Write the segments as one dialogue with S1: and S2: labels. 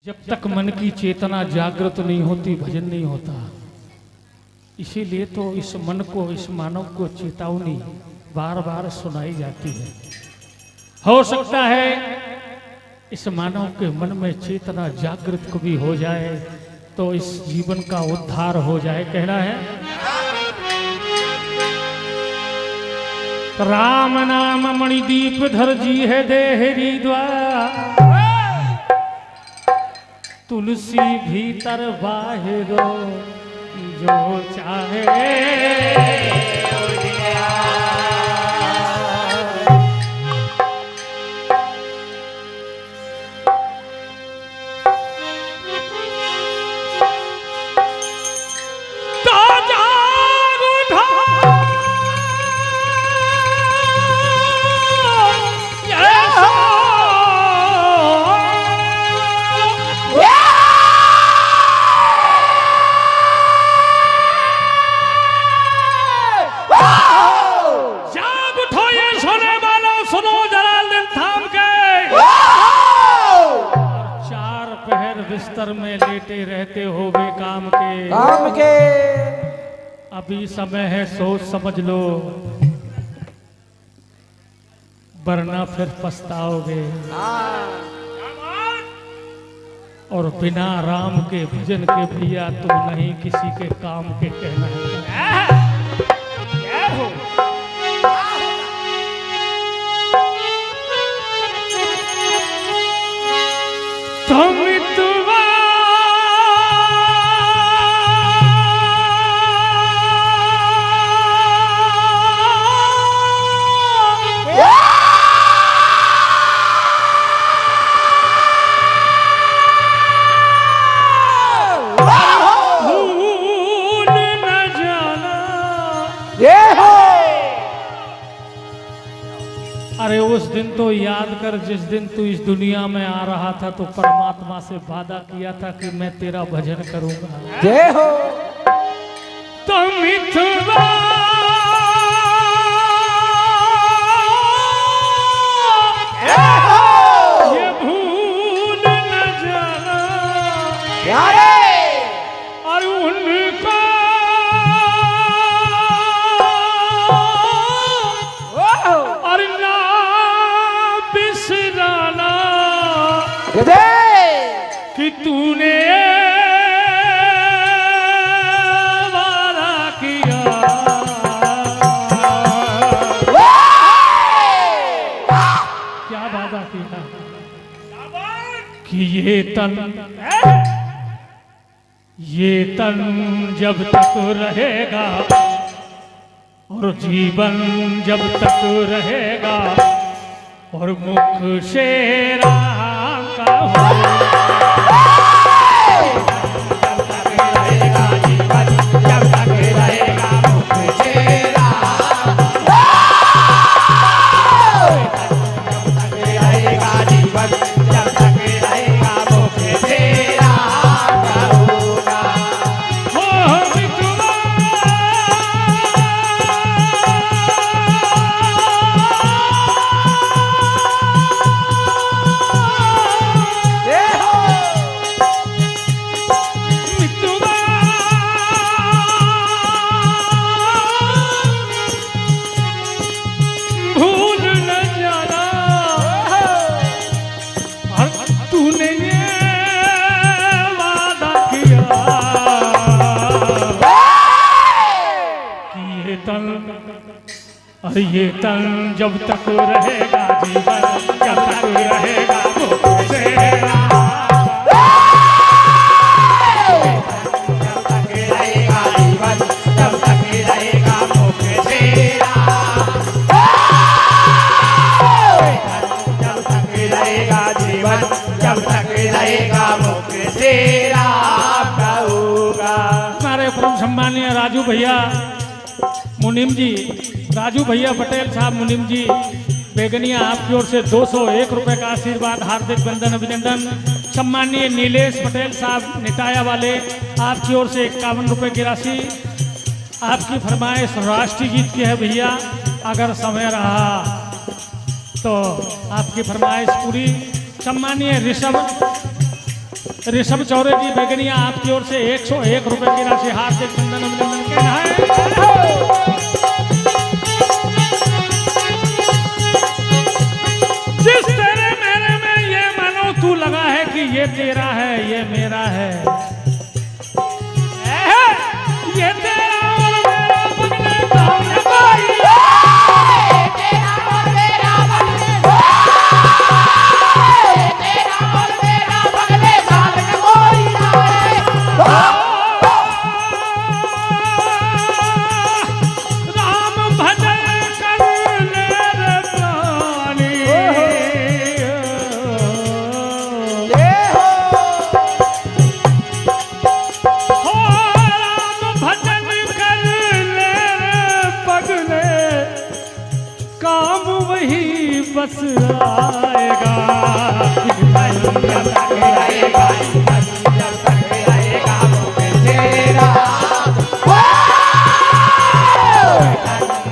S1: जब तक मन की चेतना जागृत नहीं होती भजन नहीं होता। इसीलिए तो इस मन को, इस मानव को चेतावनी बार बार सुनाई जाती है। हो सकता है इस मानव के मन में चेतना जागृत कभी हो जाए तो इस जीवन का उद्धार हो जाए। कहना है राम नाम मणिदीप धर जी है देहरी द्वार, तुलसी भीतर बाहरो जो चाहे। बिस्तर में लेटे रहते हो वे काम के अभी समय है सोच समझ लो, वरना फिर पछताओगे। और बिना राम के भजन के भैया तुम नहीं किसी के काम के। कहना है अरे उस दिन तो याद कर जिस दिन तू इस दुनिया में आ रहा था तो परमात्मा से वादा किया था कि मैं तेरा भजन करूंगा।
S2: जय हो।
S1: तो मिथुआ ये भूल न जाना और उनको कि तूने वादा किया क्या वादा किया कि ये तन जब तक रहेगा और जीवन जब तक रहेगा और मुख से राम का हो ये तन जब तक रहेगा जीवन जब तक रहेगा मुख से
S2: जब तक रहेगा जीवन जब तक रहेगा मुख से जब तक रहेगा जीवन जब तक रहेगा मुख से राम का होगा।
S1: हमारे परम सम्मानीय राजू भैया मुनीम जी, राजू भैया पटेल साहब मुनीम जी बेगनिया, आपकी ओर से 201 रुपए का आशीर्वाद, हार्दिक वंदन अभिनंदन। सम्मानीय नीलेश पटेल साहब निटाया वाले, आपकी ओर से 51 रुपए की राशि। आपकी फरमाइश राष्ट्रीय गीत की है भैया, अगर समय रहा तो आपकी फरमाइश पूरी। सम्मानीय ऋषभ ऋषभ चौरे जी बेगनिया आपकी ओर से 101 रुपए की राशि हार्दिक वंदन अभिनंदन कहना है। जिस तेरे मेरे में ये मानो तू लगा है कि ये तेरा है ये मेरा है, ये तेरा और मेरा बदले काम न कोई,
S2: तेरा और मेरा बगले तेरा और मेरा बगले साथ में कोई ना
S1: राम भजन कर ले रे प्राणी, हो राम भजन कर ले रे पगले, काम वही बस आएगा।
S2: जब तक रहेगा जब तक रहेगा मुख तेरा,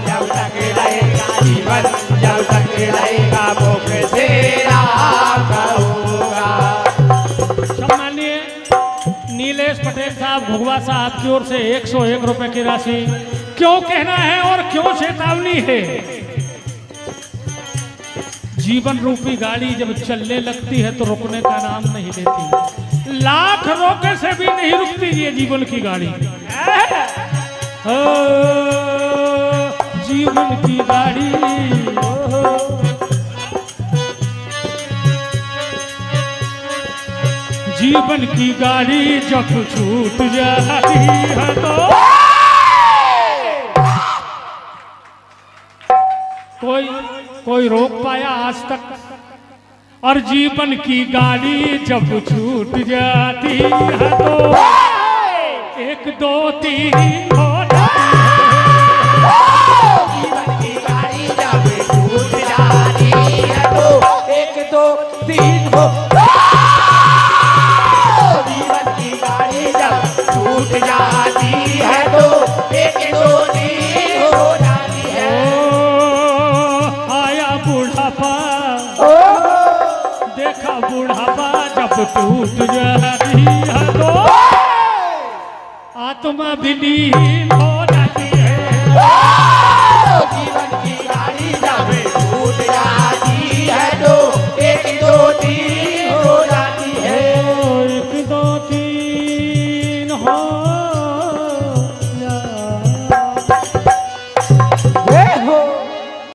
S2: जब तक रहेगा जीवन जब तक रहेगा मुख तेरा कहूँगा।
S1: सम्मानीय नीलेश पटेल साहब भुगवा साहब की ओर से 101 रुपए की राशि। क्यों कहना है और क्यों चेतावनी है? जीवन रूपी गाड़ी जब चलने लगती है तो रुकने का नाम नहीं लेती, लाख रोके से भी नहीं रुकती ये जीवन की गाड़ी। ओ, जीवन की गाड़ी जीवन की गाड़ी जब छूट जाती है तो कोई रोक पाया आज तक? और जीवन की गाड़ी जब छूट जाती है तो 1 2 3 हो जाती है।
S2: जीवन की गाड़ी जब छूट जाती है तो 1 2 3 हो, जीवन की गाड़ी जब छूट जाती है तो 1 2 3 हो जाती है।
S1: आया बुढ़ापा, देखा बुढ़ापा जब टूट जाती है तो आत्मा विलीन हो